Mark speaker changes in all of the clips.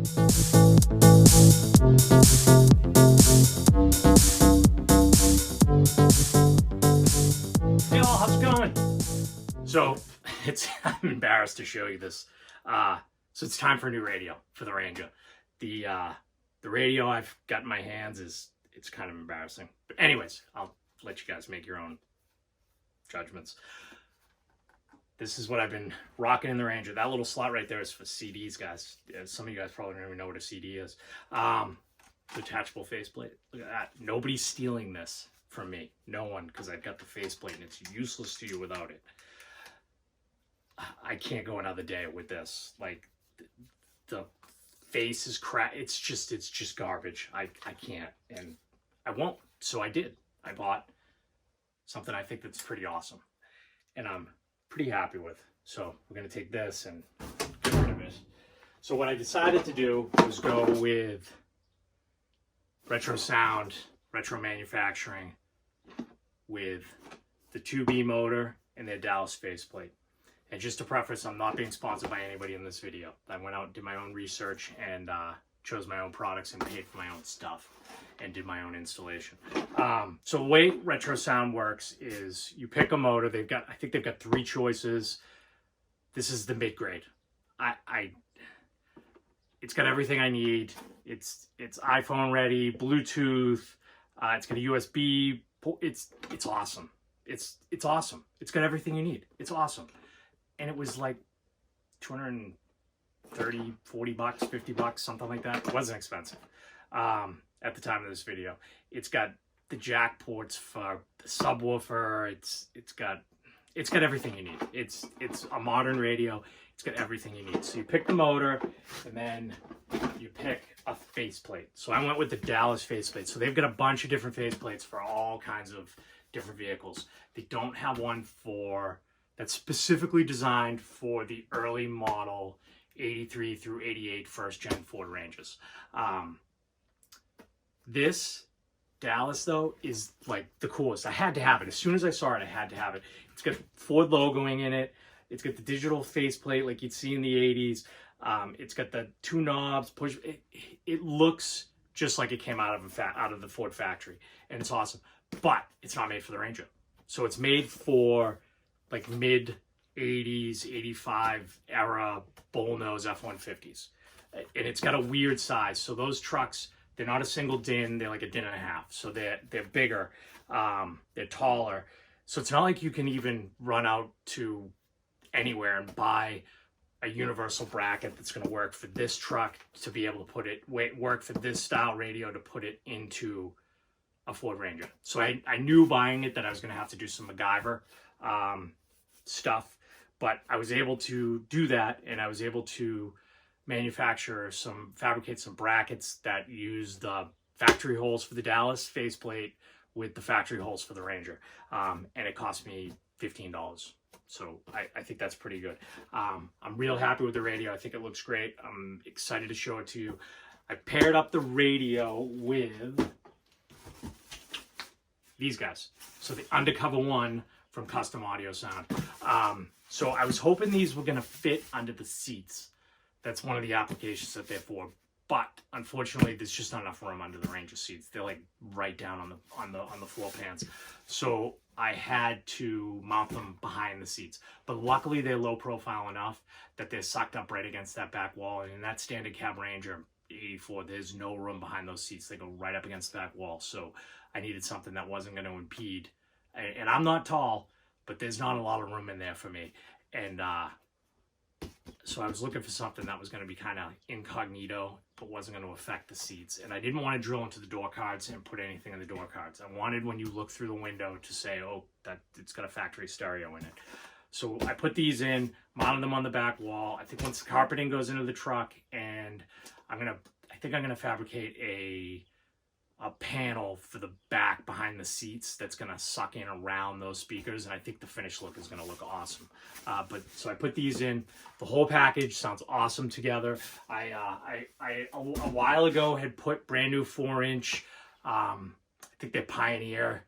Speaker 1: Hey all, how's it going? So I'm embarrassed to show you this. So it's time for a new radio for the Ranger. The radio I've got in my hands it's kind of embarrassing. But anyways, I'll let you guys make your own judgments. This is what I've been rocking in the Ranger. That little slot right there is for CDs, guys. Some of you guys probably don't even know what a CD is. Detachable faceplate. Look at that. Nobody's stealing this from me. No one, because I've got the faceplate and it's useless to you without it. I can't go another day with this. Like, the face is crap. It's just garbage. I can't, and I won't. So I did. I bought something I think that's pretty awesome, and I'm pretty happy with. So we're gonna take this and get rid of it. So what I decided to do was go with Retrosound, Retro Manufacturing, with the 2B motor and their Dallas faceplate. And just to preface, I'm not being sponsored by anybody in this video. I went out and did my own research and chose my own products and paid for my own stuff and did my own installation. So the way Retrosound works is you pick a motor. I think they've got 3 choices. This is the mid-grade. It's got everything I need. It's iPhone ready, Bluetooth. It's got a USB. It's awesome. It's awesome. It's got everything you need. It's awesome. And it was like 230, 40 bucks, 50 bucks, something like that. It wasn't expensive at the time of this video. It's got the jack ports for the subwoofer. It's got everything you need. It's a modern radio. It's got everything you need. So you pick the motor and then you pick a faceplate. So I went with the Dallas faceplate. So they've got a bunch of different faceplates for all kinds of different vehicles. They don't have one that's specifically designed for the early model 83 through 88 first gen Ford Rangers. This Dallas though is like the coolest. I had to have it. As soon as I saw it, I had to have it. It's got Ford logoing in it. It's got the digital faceplate like you'd see in the 80s. It's got the 2 knobs, push. It looks just like it came out of the Ford factory, and it's awesome. But it's not made for the Ranger. So it's made for like mid 80s, 85 era bullnose F-150s. And it's got a weird size. So those trucks, they're not a single din, they're like a din and a half. So they're bigger, they're taller. So it's not like you can even run out to anywhere and buy a universal bracket that's going to work for this truck to be able to work for this style radio to put it into a Ford Ranger. So I knew buying it that I was going to have to do some MacGyver stuff, but I was able to do that, and I was able to fabricate some brackets that use the factory holes for the Dallas faceplate with the factory holes for the Ranger, and it cost me $15. So I think that's pretty good. I'm real happy with the radio. I think it looks great. I'm excited to show it to you. I paired up the radio with these guys. So the Undercover One from Custom Audio Sound. So I was hoping these were gonna fit under the seats. That's one of the applications that they're for. But unfortunately, there's just not enough room under the Ranger seats. They're like right down on the floor pans. So I had to mount them behind the seats. But luckily, they're low profile enough that they're sucked up right against that back wall. And in that standard cab Ranger 84, there's no room behind those seats. They go right up against the back wall. So I needed something that wasn't going to impede. And I'm not tall, but there's not a lot of room in there for me. And so I was looking for something that was going to be kind of incognito, but wasn't going to affect the seats. And I didn't want to drill into the door cards and put anything in the door cards. I wanted, when you look through the window, to say, oh, that it's got a factory stereo in it. So I put these in, mounted them on the back wall. I think once the carpeting goes into the truck, and I think I'm gonna fabricate a panel for the back behind the seats that's gonna suck in around those speakers, and I think the finished look is gonna look awesome. So I put these in. The whole package sounds awesome together. I a while ago had put brand new 4-inch, I think they're Pioneer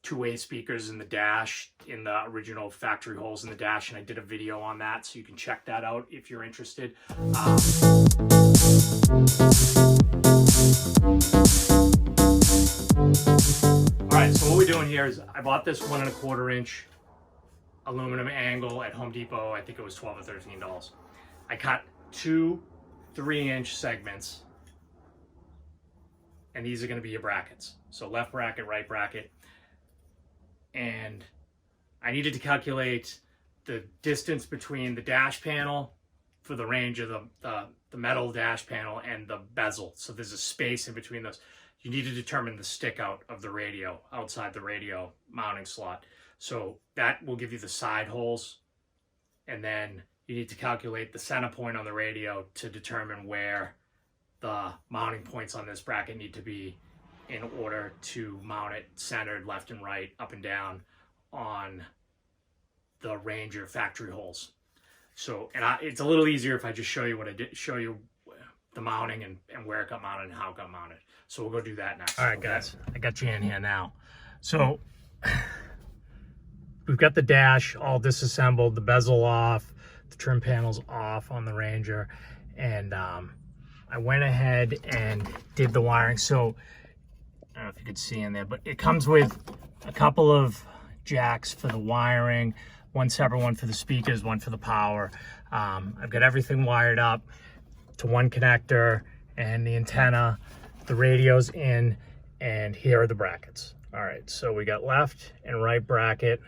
Speaker 1: 2-way speakers in the dash, in the original factory holes in the dash, and I did a video on that, so you can check that out if you're interested. I bought this 1 1/4 inch aluminum angle at Home Depot. I think it was $12 or $13. I cut 2 3-inch segments, and these are going to be your brackets. So left bracket, right bracket. And I needed to calculate the distance between the dash panel for the range of the metal dash panel and the bezel. So there's a space in between those. You need to determine the stick out of the radio, outside the radio mounting slot. So that will give you the side holes. And then you need to calculate the center point on the radio to determine where the mounting points on this bracket need to be in order to mount it centered left and right, up and down on the Ranger factory holes. So, and it's a little easier if I just show you what I did, show you the mounting and where it got mounted and how it got mounted. So we'll go do that next. All right, guys, I got you in here now. So we've got the dash all disassembled, the bezel off, the trim panels off on the Ranger, and I went ahead and did the wiring. So I don't know if you could see in there, but it comes with a couple of jacks for the wiring, one separate one for the speakers, one for the power. I've got everything wired up to one connector and the antenna, the radio's in, and here are the brackets. All right, so we got left and right bracket,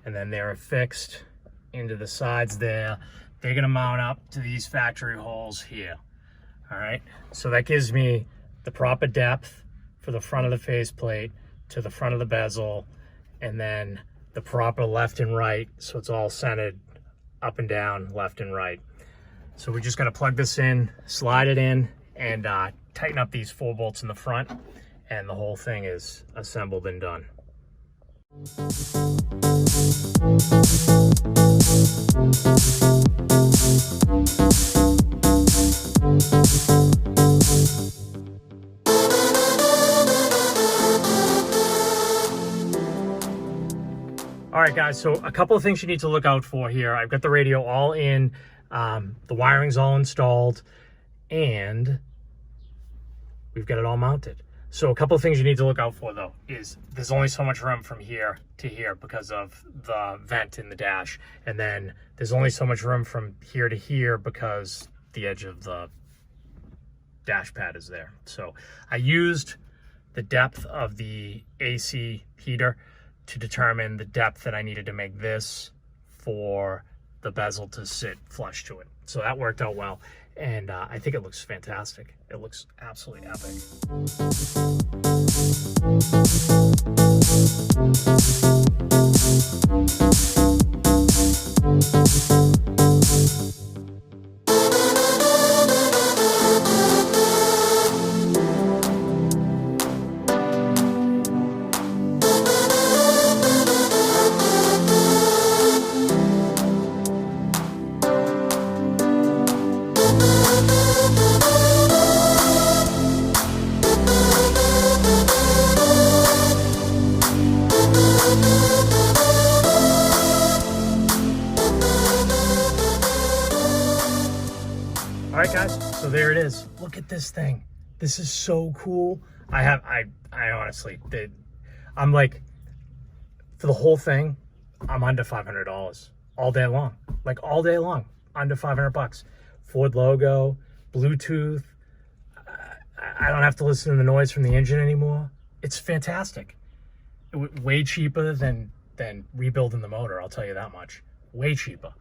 Speaker 1: and then they're affixed into the sides there. They're gonna mount up to these factory holes here. All right, so that gives me the proper depth for the front of the faceplate to the front of the bezel, and then the proper left and right, so it's all centered up and down, left and right. So we just got to plug this in, slide it in, and tighten up these 4 bolts in the front, and the whole thing is assembled and done. All right, guys, so a couple of things you need to look out for here. I've got the radio all in, the wiring's all installed, and we've got it all mounted. So a couple of things you need to look out for, though, is there's only so much room from here to here because of the vent in the dash. And then there's only so much room from here to here because the edge of the dash pad is there. So I used the depth of the AC heater to determine the depth that I needed to make this for the bezel to sit flush to it. So that worked out well. And I think it looks fantastic. It looks absolutely epic. All right, guys, so there it is. Look at this thing. This is so cool. I honestly, I'm like, for the whole thing, I'm under $500 all day long. Like all day long, under 500 bucks. Ford logo, Bluetooth. I don't have to listen to the noise from the engine anymore. It's fantastic. Way cheaper than rebuilding the motor, I'll tell you that much. Way cheaper.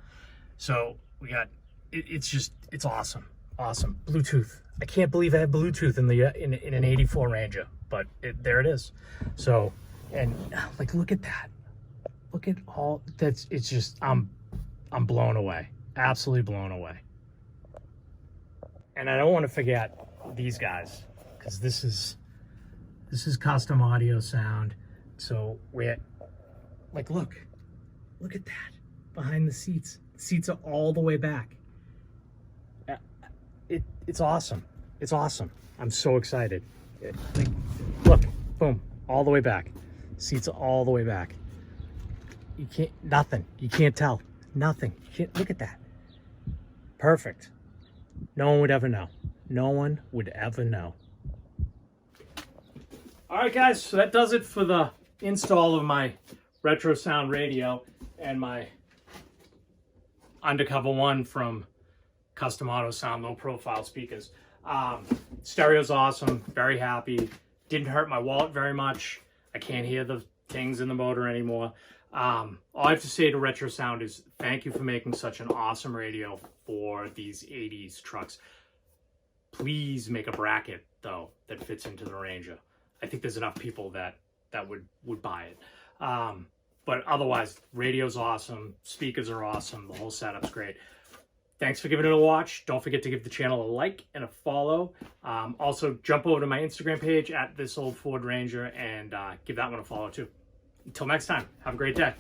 Speaker 1: So we got, it's awesome. Awesome. Bluetooth. I can't believe I had Bluetooth in an 84 Ranger, but there it is. So, and like, look at that. Look at all that's, it's just, I'm blown away. Absolutely blown away. And I don't want to forget these guys, because this is custom audio sound. So we're like, look at that behind the seats. The seats are all the way back. It's awesome. It's awesome. I'm so excited. Like, look, boom, all the way back. Seats are all the way back. You can't, nothing. You can't tell. Nothing. You can't, look at that. Perfect. No one would ever know. No one would ever know. All right, guys, so that does it for the install of my Retrosound radio and my undercover one from Custom Auto Sound low profile speakers. Stereo's awesome, very happy. Didn't hurt my wallet very much. I can't hear the things in the motor anymore. All I have to say to Retrosound is thank you for making such an awesome radio for these 80s trucks. Please make a bracket though that fits into the Ranger. I think there's enough people that would buy it. But otherwise, radio's awesome, speakers are awesome, the whole setup's great. Thanks for giving it a watch. Don't forget to give the channel a like and a follow. Also, jump over to my Instagram page at This Old Ford Ranger and give that one a follow too. Until next time, have a great day.